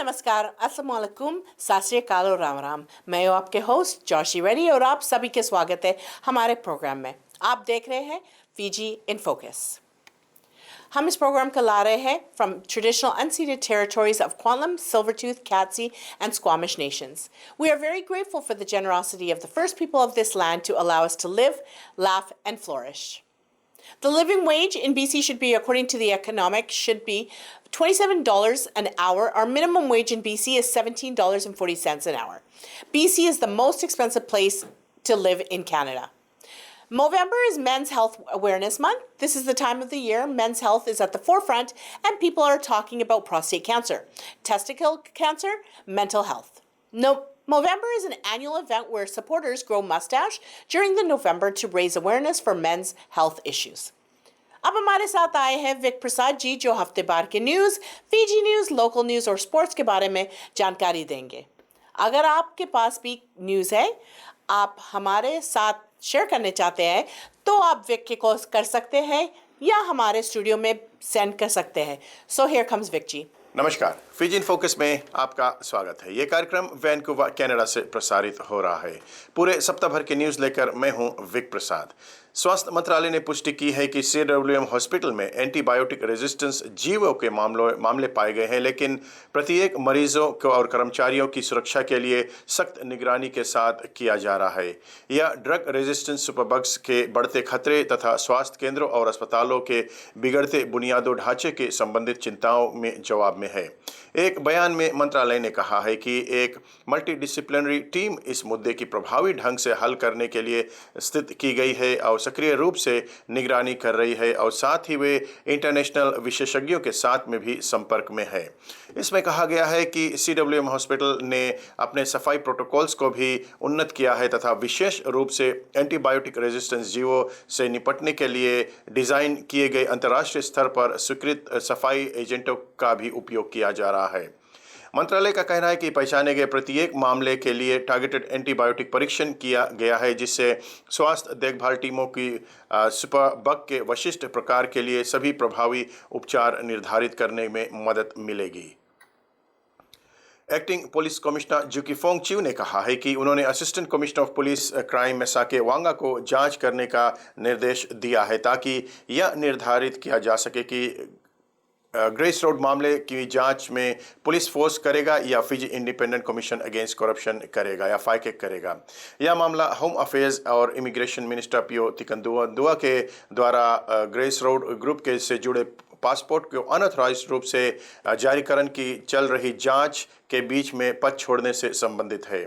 नमस्कार, अस्सलाम वालेकुम, सत श्री अकाल और राम राम। मैं हूँ आपके होस्ट जोशी रेड्डी और आप सभी के स्वागत है हमारे प्रोग्राम में। आप देख रहे हैं फीजी इन फोकस। हम इस प्रोग्राम को ला रहे हैं from traditional unceded territories of Kwantlen, Silvertooth, Katzie, and Squamish nations. We are very grateful for the generosity of the first people of this land to allow us to live, laugh, and flourish. The living wage in BC should be, according to the Economic, should be $27 an hour. Our minimum wage in BC is $17.40 an hour. BC is the most expensive place to live in Canada. Movember is Men's Health Awareness Month. This is the time of the year men's health is at the forefront and people are talking about prostate cancer, testicle cancer, mental health. Movember is an annual event where supporters grow mustache during the November to raise awareness for men's health issues. अब हमारे साथ आए हैं Wick Prasad ji जो हफ्ते भर के news, Fiji news, local news और स्पोर्ट्स के बारे में जानकारी देंगे। अगर आपके पास भी न्यूज़ है, आप हमारे साथ शेयर करने चाहते हैं तो आप विक के कॉल कर सकते हैं या हमारे स्टूडियो में सेंड कर सकते हैं। सो हियर कम्स विक जी। नमस्कार, फीजी इन फोकस में आपका स्वागत है। ये कार्यक्रम वैनकूवर कनाडा से प्रसारित हो रहा है। पूरे सप्ताह भर की न्यूज़ लेकर मैं हूं विक प्रसाद। स्वास्थ्य मंत्रालय ने पुष्टि की है कि CWM हॉस्पिटल में एंटीबायोटिक रेजिस्टेंस जीवों के मामले पाए गए हैं, लेकिन प्रत्येक मरीजों को और कर्मचारियों की सुरक्षा के लिए सख्त निगरानी के साथ किया जा रहा है। यह ड्रग रेजिस्टेंस सुपरबग्स के बढ़ते खतरे तथा स्वास्थ्य केंद्रों और अस्पतालों के बिगड़ते बुनियादी ढांचे के संबंधित चिंताओं में जवाब में है। एक बयान में मंत्रालय ने कहा है कि एक मल्टीडिसिप्लिनरी टीम इस मुद्दे की प्रभावी ढंग से हल करने के लिए स्थित की गई है और सक्रिय रूप से निगरानी कर रही है और साथ ही वे इंटरनेशनल विशेषज्ञों के साथ में भी संपर्क में है। इसमें कहा गया है कि CWM हॉस्पिटल ने अपने सफाई प्रोटोकॉल्स को भी उन्नत किया है तथा विशेष रूप से एंटीबायोटिक रेजिस्टेंस जीवों से निपटने के लिए डिज़ाइन किए गए अंतर्राष्ट्रीय स्तर पर स्वीकृत सफाई एजेंटों का भी उपयोग किया जा रहा है। मंत्रालय का कहना है कि पहचाने गए प्रत्येक मामले के लिए टारगेटेड एंटीबायोटिक परीक्षण किया गया है, जिससे स्वास्थ्य देखभाल टीमों की सुपरबग के विशिष्ट प्रकार के लिए सभी प्रभावी उपचार निर्धारित करने में मदद मिलेगी। Acting police commissioner Juki Fong Chew ने कहा है कि उन्होंने assistant commissioner of police crime Mesake Waqa को जांच करने का निर्देश दिया है ताकि यह निर्धारित किया जा सके कि ग्रेस रोड मामले की जांच में पुलिस फोर्स करेगा या Fiji independent commission against corruption करेगा या फाइकेक करेगा। यह मामला होम अफेयर्स और इमिग्रेशन मिनिस्टर पियो तिकंदुआ के द्वारा ग्रेस रोड ग्रुप के से जुड़े पासपोर्ट को अनऑथराइज्ड रूप से जारीकरण की चल रही जांच के बीच में पद छोड़ने से संबंधित है।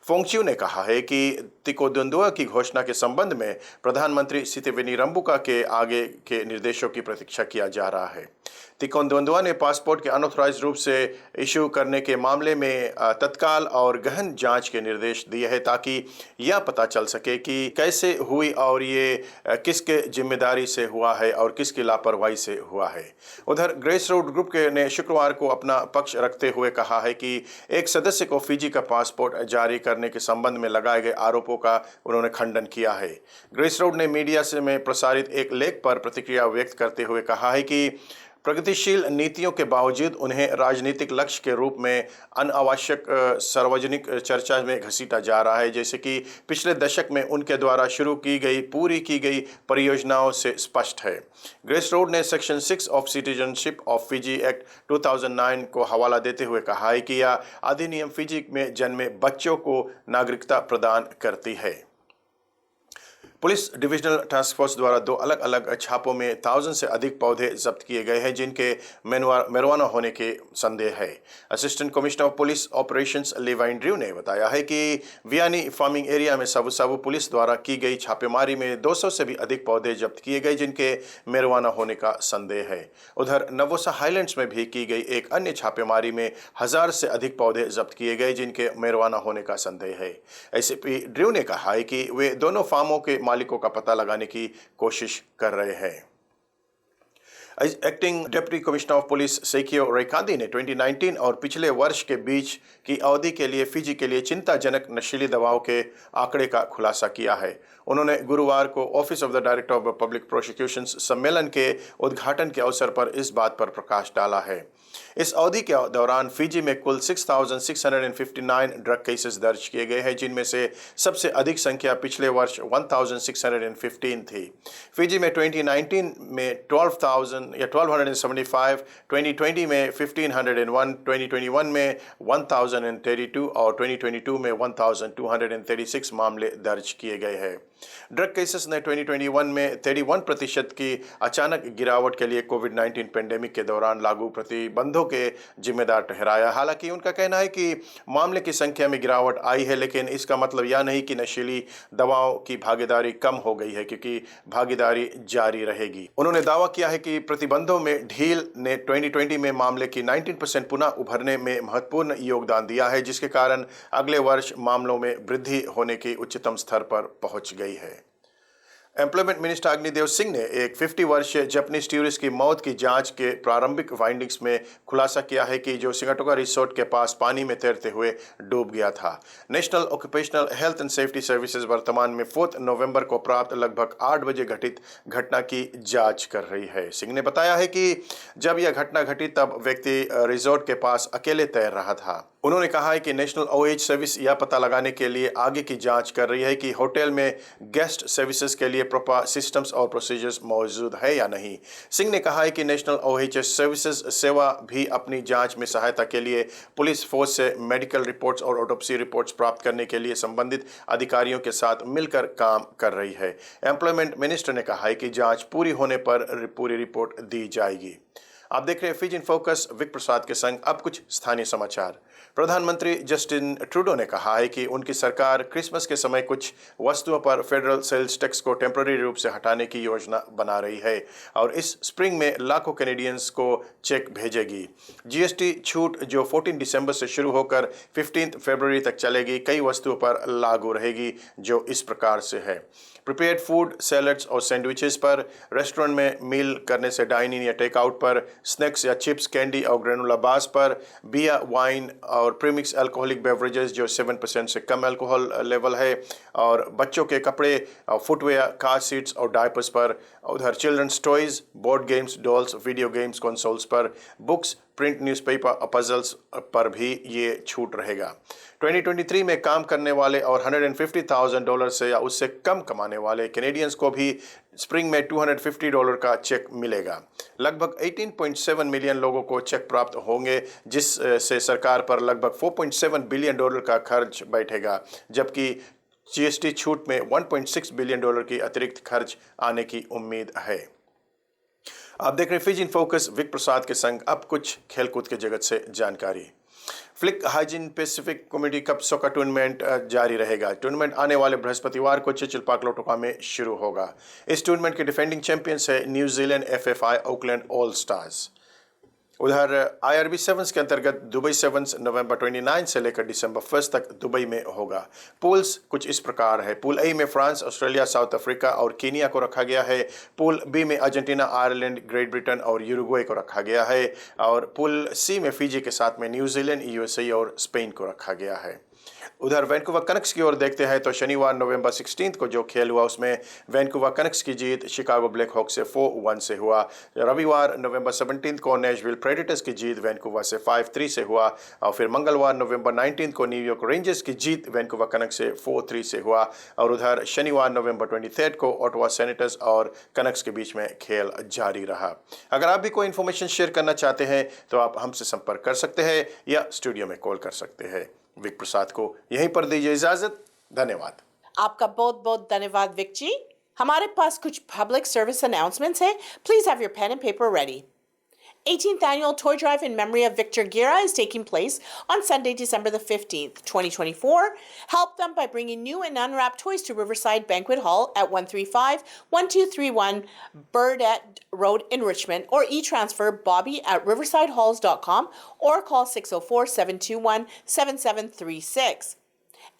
फोंगचिव ने कहा है कि तिकोदुंदुआ की घोषणा के संबंध में प्रधानमंत्री सितेवेनी रंबुका के आगे के निर्देशों की प्रतीक्षा किया जा रहा है। तिकोदुंदुआ ने पासपोर्ट के अनऑथराइज्ड रूप से इशू करने के मामले में तत्काल और गहन जांच के निर्देश दिए हैं ताकि यह पता चल सके कि कैसे हुई और ये किसके जिम्मेदारी से हुआ है और किसकी लापरवाही से हुआ है। उधर ग्रेस रोड ग्रुप के ने शुक्रवार को अपना पक्ष रखते हुए कहा है कि एक सदस्य को फिजी का पासपोर्ट जारी करने के संबंध में लगाए गए आरोपों का उन्होंने खंडन किया है। ग्रेस रोड ने मीडिया से में प्रसारित एक लेख पर प्रतिक्रिया व्यक्त करते हुए कहा है कि प्रगतिशील नीतियों के बावजूद उन्हें राजनीतिक लक्ष्य के रूप में अनावश्यक सार्वजनिक चर्चा में घसीटा जा रहा है, जैसे कि पिछले दशक में उनके द्वारा शुरू की गई पूरी की गई परियोजनाओं से स्पष्ट है। ग्रेस रोड ने section 6 of citizenship of Fiji act 2009 को हवाला देते हुए कहा है कि यह अधिनियम फिजी में जन्मे बच्चों को नागरिकता प्रदान करती है। पुलिस डिविजनल टास्क फोर्स द्वारा 2 अलग अलग छापों में 1000 से अधिक पौधे जब्त किए गए हैं जिनके marijuana होने के संदेह है। Assistant commissioner of police operations Levani Drau ने बताया है कि वियानी फार्मिंग एरिया में साबू पुलिस द्वारा की गई छापेमारी में 200 से भी अधिक पौधे जब्त किए गए जिनके marijuana होने का संदेह है। उधर नवोसा हाईलैंड्स में भी की गई एक अन्य छापेमारी में 1000 से अधिक पौधे जब्त किए गए जिनके marijuana होने का संदेह है। एसीपी ड्रू ने कहा है कि वे दोनों फार्मों के मालिकों का पता लगाने की कोशिश कर रहे हैं। Acting deputy commissioner of police Sakeo Raikaci ने 2019 और पिछले वर्ष के बीच की अवधि के लिए फिजी के लिए चिंताजनक नशीली दवाओं के आंकड़े का खुलासा किया है। उन्होंने गुरुवार को office of the director of public prosecutions सम्मेलन के उद्घाटन के अवसर पर इस बात पर प्रकाश डाला है। इस अवधि के दौरान फिजी में कुल 6,659 ड्रग केसेस दर्ज किए गए हैं, जिनमें से सबसे अधिक संख्या पिछले वर्ष 1,615 थी। फिजी में 2019 में 1275, 2020 में 1,501, 2021 में 1,032 और 2022 में 1,236 मामले दर्ज किए गए हैं। ड्रग केसेस ने 2021 में 31% की अचानक गिरावट के लिए कोविड-19 पेंडेमिक के दौरान लागू प्रतिबंधों के जिम्मेदार ठहराया। हालांकि उनका कहना है कि मामले की संख्या में गिरावट आई है, लेकिन इसका मतलब यह नहीं कि नशीली दवाओं की भागीदारी कम हो गई है, क्योंकि भागीदारी जारी रहेगी। उन्होंने दावा किया है कि प्रतिबंधों में ढील ने 2020 में मामले की 19% पुनः उभरने में महत्वपूर्ण योगदान दिया है, जिसके कारण अगले वर्ष मामलों में वृद्धि होने की उच्चतम स्तर पर पहुंच गई है। एम्प्लॉयमेंट मिनिस्टर अग्निदेव सिंह ने एक 50 वर्षीय जापानीज टूरिस्ट की मौत की जांच के प्रारंभिक फाइंडिंग्स में खुलासा किया है कि जो सिंगाटोका रिसोर्ट के पास पानी में तैरते हुए डूब गया था। National occupational health and safety services वर्तमान में 4 नवंबर को प्राप्त लगभग 8 बजे घटित घटना की जांच कर रही है। सिंह ने बताया है कि जब यह घटना घटी तब व्यक्ति रिसोर्ट के पास अकेले तैर रहा था। उन्होंने कहा है कि नेशनल ओएच सर्विस यह पता लगाने के लिए आगे की जांच कर रही है कि होटल में गेस्ट सर्विसेज के लिए प्रॉपर सिस्टम्स और प्रोसीजर्स मौजूद है या नहीं। सिंह ने कहा है कि नेशनल ओएचएस सर्विसेज सेवा भी अपनी जांच में सहायता के लिए पुलिस फोर्स से मेडिकल रिपोर्ट्स और ऑटोप्सी रिपोर्ट्स प्राप्त करने के लिए संबंधित अधिकारियों के साथ मिलकर काम कर रही है। एम्प्लॉयमेंट मिनिस्टर ने कहा है कि जांच पूरी होने पर पूरी रिपोर्ट दी जाएगी। आप देख रहे हैं फीजी इन फोकस विक प्रसाद के संग। अब कुछ स्थानीय समाचार। प्रधानमंत्री जस्टिन ट्रूडो ने कहा है कि उनकी सरकार क्रिसमस के समय कुछ वस्तुओं पर फेडरल सेल्स टैक्स को टेम्पररी रूप से हटाने की योजना बना रही है और इस स्प्रिंग में लाखों कैनेडियंस को चेक भेजेगी। जीएसटी छूट जो 14 दिसंबर से शुरू होकर 15 फरवरी तक चलेगी, कई वस्तुओं पर लागू रहेगी, जो इस प्रकार से है। प्रिपेयर्ड फूड, सैलड्स और सैंडविचेस पर, रेस्टोरेंट में मील करने से डाइन इन या टेक आउट पर, स्नैक्स या चिप्स, कैंडी और ग्रेनुला बार्स पर, बियर, वाइन और प्रीमिक्स अल्कोहलिक बेवरेजेस जो 7% से कम अल्कोहल लेवल है, और बच्चों के कपड़े, फुटवेयर, कार सीट्स और डायपर्स पर। उधर children's toys, board games, dolls, video games consoles पर, बुक्स, प्रिंट न्यूज़पेपर और पजल्स पर भी ये छूट रहेगा। 2023 में काम करने वाले और $150,000 से या उससे कम कमाने वाले कैनेडियंस को भी स्प्रिंग में $250 का चेक मिलेगा। लगभग 18.7 मिलियन लोगों को चेक प्राप्त होंगे, जिससे सरकार पर लगभग $4.7 बिलियन का खर्च बैठेगा, जबकि जीएसटी छूट में $1.6 बिलियन की अतिरिक्त खर्च आने की उम्मीद है। आप देख रहे हैं फीजी इन फोकस विक प्रसाद के संग। अब कुछ खेलकूद के जगत से जानकारी। Flick hygiene Pacific community cup soccer tournament जारी रहेगा। टूर्नामेंट आने वाले बृहस्पतिवार को चिचिल पार्क लोटोका में शुरू होगा। इस टूर्नामेंट के डिफेंडिंग चैंपियंस है New Zealand FFI Auckland all stars. उधर IRB सेवन्स के अंतर्गत दुबई सेवन्स नवंबर 29 से लेकर दिसंबर 1 तक दुबई में होगा। पूल्स कुछ इस प्रकार है। पूल A में फ्रांस, ऑस्ट्रेलिया, साउथ अफ्रीका और केनिया को रखा गया है। पूल B में अर्जेंटीना, आयरलैंड, ग्रेट ब्रिटेन और यूरुग्वे को रखा गया है, और पूल C में फिजी के साथ में न्यूजीलैंड, USA और स्पेन को रखा गया है। उधर वैंकूवर कनक्स की ओर देखते हैं तो शनिवार नवंबर 16 को जो खेल हुआ उसमें वैंकूवर कनक्स की जीत शिकागो ब्लैक हॉक से 4-1 से हुआ। रविवार नवंबर 17 को नेशविल प्रेडेटर्स की जीत वैंकूवर से 5-3 से हुआ, और फिर मंगलवार नवंबर 19 को न्यूयॉर्क रेंजर्स की जीत वैंकूवर कनक्स से 4-3 से हुआ, और उधर शनिवार नवंबर 23 को ऑटवा सेनेटर्स और कनक्स के बीच में खेल जारी रहा। अगर आप भी कोई इन्फॉर्मेशन शेयर करना चाहते हैं तो आप हमसे संपर्क कर सकते हैं या स्टूडियो में कॉल कर सकते हैं। विक प्रसाद को यहीं पर दीजिए इजाजत। धन्यवाद। आपका बहुत बहुत धन्यवाद विक जी। हमारे पास कुछ पब्लिक सर्विस अनाउंसमेंट्स हैं। Please have your pen and paper ready. 18th annual toy drive in memory of Victor Guerra is taking place on Sunday, December the 15th, 2024. Help them by bringing new and unwrapped toys to Riverside Banquet Hall at 135-1231 Burdett Road in Richmond, or e-transfer Bobby at riversidehalls.com or call 604-721-7736.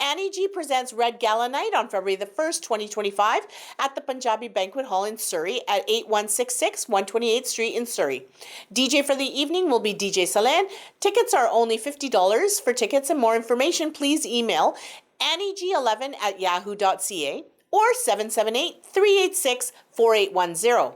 Annie G presents Red Gala Night on February the 1st, 2025 at the Punjabi Banquet Hall in Surrey at 8166 128th Street in Surrey. DJ for the evening will be DJ Salan. Tickets are only $50. For tickets and more information, please email annieg11@yahoo.ca or 778-386-4810.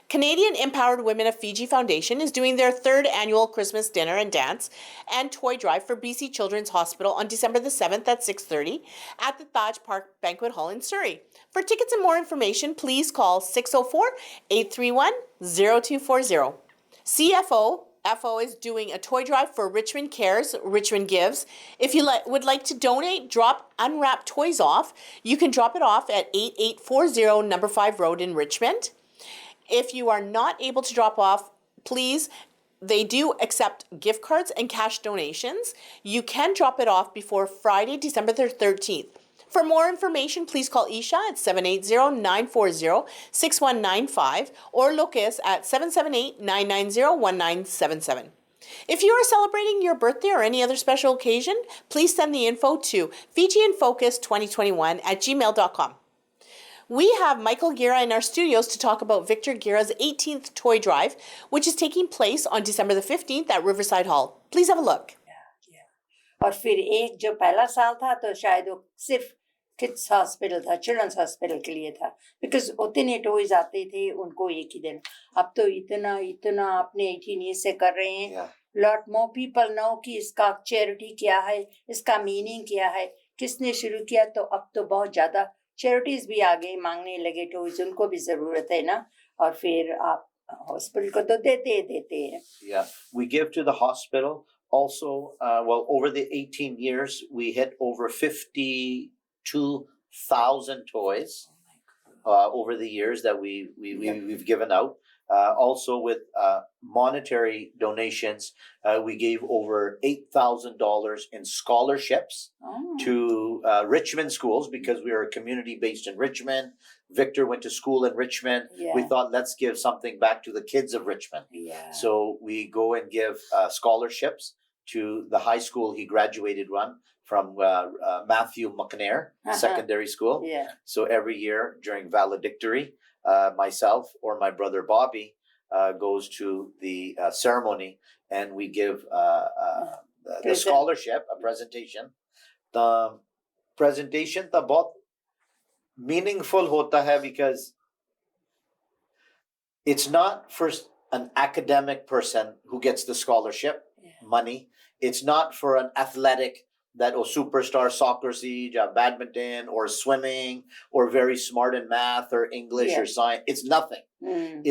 Canadian Empowered Women of Fiji Foundation is doing their third annual Christmas dinner and dance and toy drive for BC Children's Hospital on December the 7th at 6:30 at the Taj Park Banquet Hall in Surrey. For tickets and more information, please call 604-831-0240. CFO is doing a toy drive for Richmond Cares, Richmond Gives. If you would like to donate, drop unwrapped toys off, you can drop it off at 8840 Number 5 Road in Richmond. If you are not able to drop off, please, they do accept gift cards and cash donations. You can drop it off before Friday, December the 13th. For more information, please call Isha at 780-940-6195 or Lucas at 778-990-1977. If you are celebrating your birthday or any other special occasion, please send the info to fijianfocus2021@gmail.com. We have Michael Gira in our studios to talk about Victor Gira's 18th toy drive, which is taking place on December the 15th at Riverside Hall. Please have a look. और फिर एक जो पहला साल था तो शायद वो सिर्फ किड्स हॉस्पिटल था, चिल्ड्रंस हॉस्पिटल के लिए था, बिकॉज उतने टॉयज आते थे उनको एक ही दिन. अब तो इतना इतना अपने 18 ईयर से कर रहे हैं. लॉट मोर पीपल नो कि इसका चैरिटी क्या है, इसका मीनिंग क्या है, किसने शुरू किया. तो अब तो बहुत ज्यादा चैरिटीज भी आगे मांगने लगे टॉयज, उनको भी जरूरत है ना. और फिर आप हॉस्पिटल को तो देते हैं. Yeah, we give to the hospital. Also, well, over the 18 years, we hit over 52,000 toys over the years that we've given out. Also, with monetary donations, we gave over $8,000 in scholarships to Richmond schools because we are a community based in Richmond. Victor went to school in Richmond. Yeah. We thought, let's give something back to the kids of Richmond. Yeah. So we go and give scholarships to the high school he graduated from Matthew McNair Secondary School. Yeah. So every year during valedictory, myself or my brother Bobby goes to the ceremony and we give the scholarship, a presentation. The presentation ta bahut meaningful hota hai because it's not for an academic person who gets the scholarship money. It's not for an athletic that superstar soccer siege, badminton or swimming or very smart in math or English or science. It's nothing.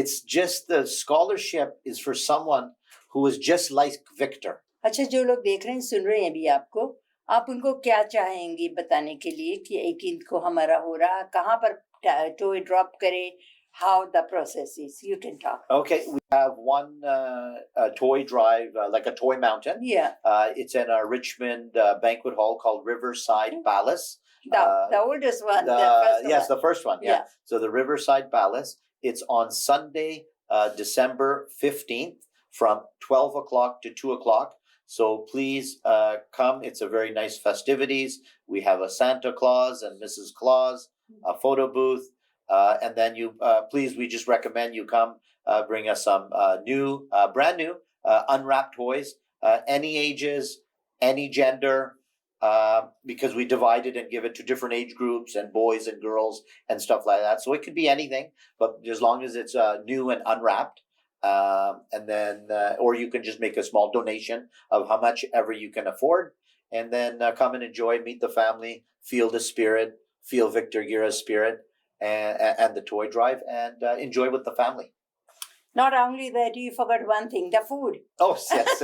It's just the scholarship is for someone who is just like Victor. अच्छा, जो लोग देख रहे हैं सुन रहे हैं भी आपको, आप उनको क्या चाहेंगे बताने के लिए कि 18th को हमारा हो रहा, कहाँ पर टॉय ड्रॉप करें, how the process is. You can talk. Okay, we have one toy drive, like a toy mountain. Yeah. It's in our Richmond banquet hall called Riverside Palace. The oldest one. The first yes, one. the first one. Yeah. So the Riverside Palace. It's on Sunday, December 15th, from 12 o'clock to 2 o'clock. So please come. It's a very nice festivities. We have a Santa Claus and Mrs. Claus, a photo booth. And then you, please, we just recommend you come, bring us some brand new, unwrapped toys, any ages, any gender, because we divide it and give it to different age groups and boys and girls and stuff like that. So it could be anything, but as long as it's new and unwrapped, and then, or you can just make a small donation of how much ever you can afford, and then come and enjoy, meet the family, feel the spirit, feel Victor Gira's spirit. And the toy drive and enjoy with the family. Not only that, you forgot one thing, the food. Oh, yes.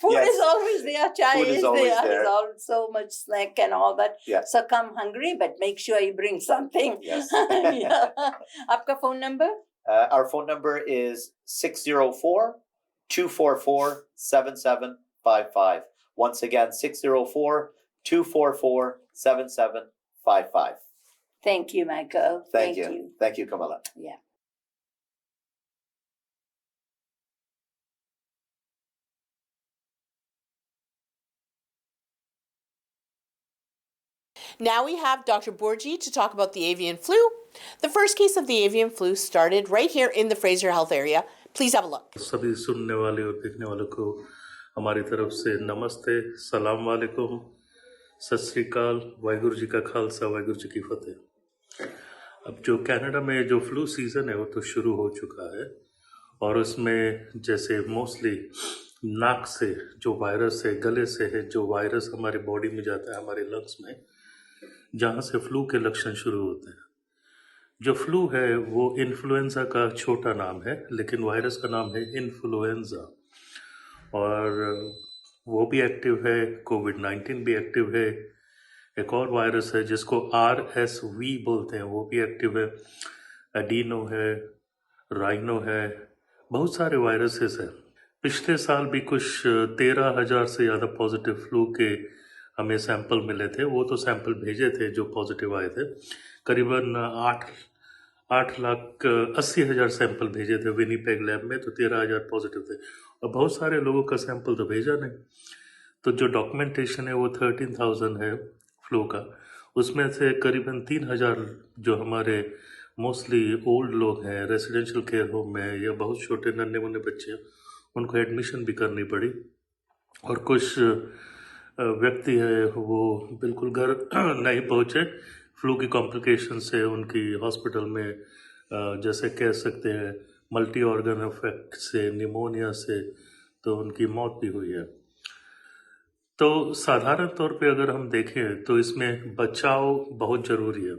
Food Yes. is always there, chai Food is is always there, there. there's so much snack and all that. Yeah. So come hungry, but make sure you bring something. Yes. Yeah. Aapka phone number? Our phone number is 604-244-7755. Once again, 604-244-7755. Thank you, Michael. Thank you. Thank you, Kamala. Yeah. Now we have Dr. Borgi to talk about the avian flu. The first case of the avian flu started right here in the Fraser Health area. Please have a look. सभी सुनने वाले और देखने वालों को हमारी तरफ से नमस्ते, सलाम वालेकुम, सत श्री अकाल, वाहिगुरु जी का खालसा, वाहिगुरु जी की फतेह। अब जो कनाडा में जो फ्लू सीज़न है वो तो शुरू हो चुका है और उसमें जैसे मोस्टली नाक से जो वायरस है, गले से है जो वायरस हमारे बॉडी में जाता है, हमारे लंग्स में, जहाँ से फ्लू के लक्षण शुरू होते हैं। जो फ्लू है वो इन्फ्लुएंजा का छोटा नाम है, लेकिन वायरस का नाम है इन्फ्लुएंजा और वो भी एक्टिव है, कोविड-19 भी एक्टिव है। एक और वायरस है जिसको RSV बोलते हैं, वो भी एक्टिव है। एडिनो है, राइनो है, बहुत सारे वायरसेस हैं। पिछले साल भी कुछ 13,000 से ज़्यादा पॉजिटिव फ्लू के हमें सैंपल मिले थे। वो तो सैंपल भेजे थे जो पॉजिटिव आए थे। करीबन 8,80,000 सैंपल भेजे थे विनीपेग लैब में, तो 13,000 पॉजिटिव थे और बहुत सारे लोगों का सैंपल तो भेजा नहीं। तो जो डॉक्यूमेंटेशन है वो 13,000 है फ्लू का। उसमें से करीबन 3,000 जो हमारे मोस्टली ओल्ड लोग हैं, रेजिडेंशियल केयर होम में, या बहुत छोटे नन्हे मुन्ने बच्चे हैं, उनको एडमिशन भी करनी पड़ी। और कुछ व्यक्ति है वो बिल्कुल घर नहीं पहुँचे, फ्लू की कॉम्प्लिकेशन से उनकी हॉस्पिटल में जैसे कह सकते हैं मल्टी ऑर्गन इफेक्ट से, निमोनिया से, तो उनकी मौत भी हुई है। तो साधारण तौर पे अगर हम देखें तो इसमें बचाव बहुत ज़रूरी है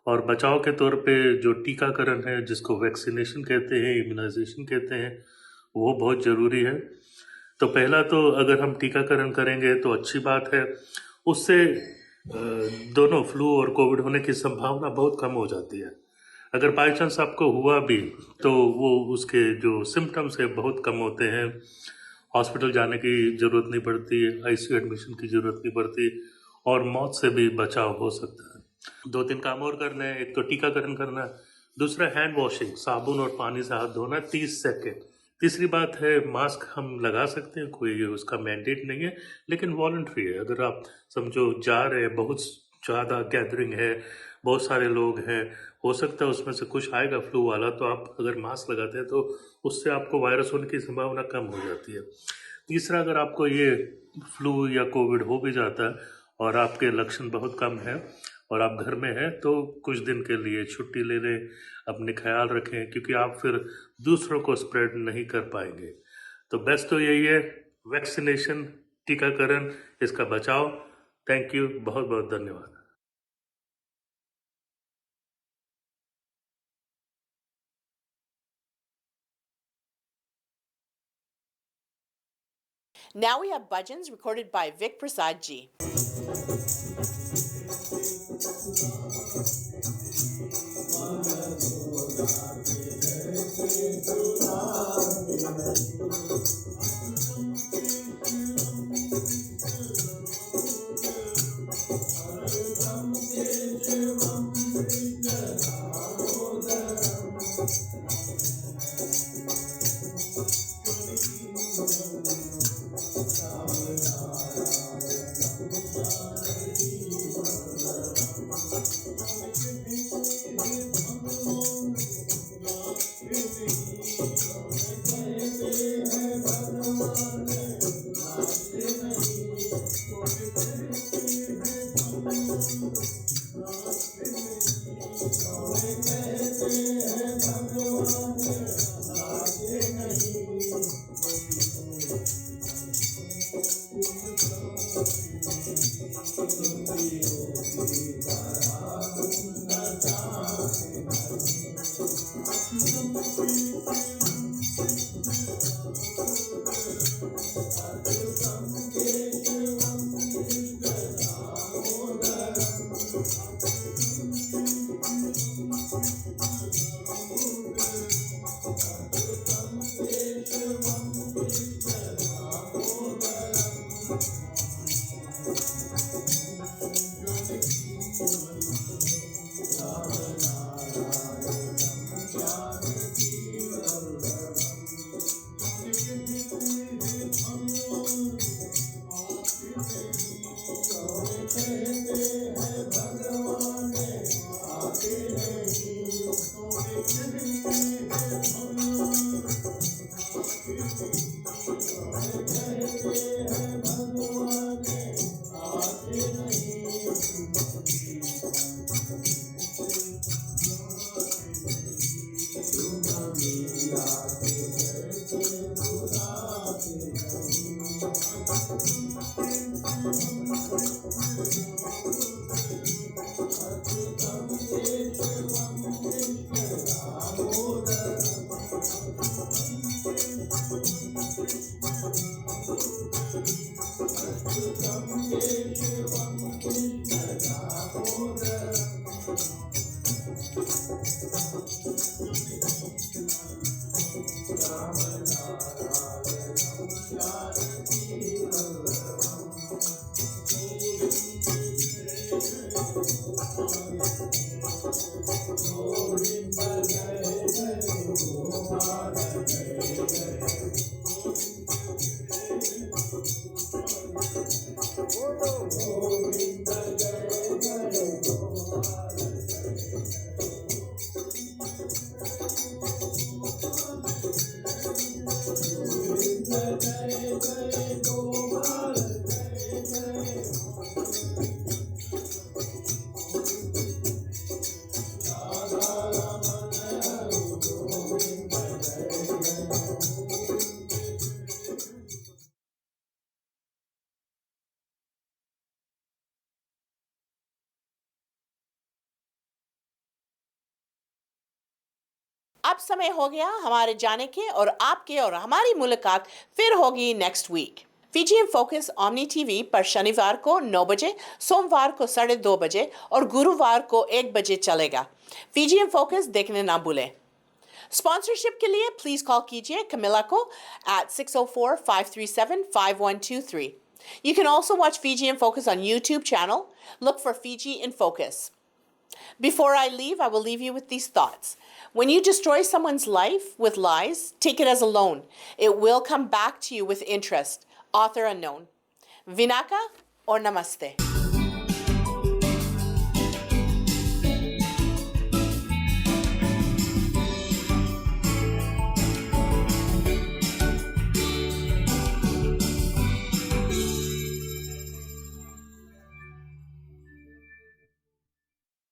और बचाव के तौर पे जो टीकाकरण है, जिसको वैक्सीनेशन कहते हैं, इम्यूनाइजेशन कहते हैं, वो बहुत ज़रूरी है। तो पहला तो अगर हम टीकाकरण करेंगे तो अच्छी बात है, उससे दोनों फ्लू और कोविड होने की संभावना बहुत कम हो जाती है। अगर बाई चांस आपको हुआ भी तो वो उसके जो सिम्टम्स है बहुत कम होते हैं, हॉस्पिटल जाने की ज़रूरत नहीं पड़ती, ICU एडमिशन की ज़रूरत नहीं पड़ती और मौत से भी बचाव हो सकता है। 2-3 काम और करने हैं, एक तो टीकाकरण करना, दूसरा हैंड वॉशिंग, साबुन और पानी से हाथ धोना 30 सेकेंड। तीसरी बात है मास्क हम लगा सकते हैं, कोई उसका मैंडेट नहीं है, लेकिन वॉलंटरी है। अगर आप समझो जा रहे हैं, बहुत ज़्यादा गैदरिंग है, बहुत सारे लोग हैं, हो सकता है उसमें से कुछ आएगा फ्लू वाला, तो आप अगर मास्क लगाते हैं तो उससे आपको वायरस होने की संभावना कम हो जाती है। तीसरा, अगर आपको ये फ्लू या कोविड हो भी जाता है और आपके लक्षण बहुत कम हैं और आप घर में हैं, तो कुछ दिन के लिए छुट्टी ले लें, अपने ख्याल रखें, क्योंकि आप फिर दूसरों को स्प्रेड नहीं कर पाएंगे। तो बेस्ट तो यही है, वैक्सीनेशन, टीकाकरण, इसका बचाव। थैंक यू, बहुत बहुत धन्यवाद। Now we have bhajans recorded by Vic Prasad ji. अब समय हो गया हमारे जाने के और आपके और हमारी मुलाकात फिर होगी next week. Fiji in focus Omni TV पर शनिवार को 9 बजे, सोमवार को 2:30 बजे और गुरुवार को 1 बजे चलेगा। फीजी इन फोकस देखने ना भूलें। स्पॉन्सरशिप के लिए प्लीज कॉल कीजिए कमिला को at 604-537-5123. You can also watch Fiji in Focus on YouTube channel. Look for Fiji in Focus. Before I leave, I will leave you with these thoughts. When you destroy someone's life with lies, take it as a loan. It will come back to you with interest. Author unknown. Vinaka or Namaste.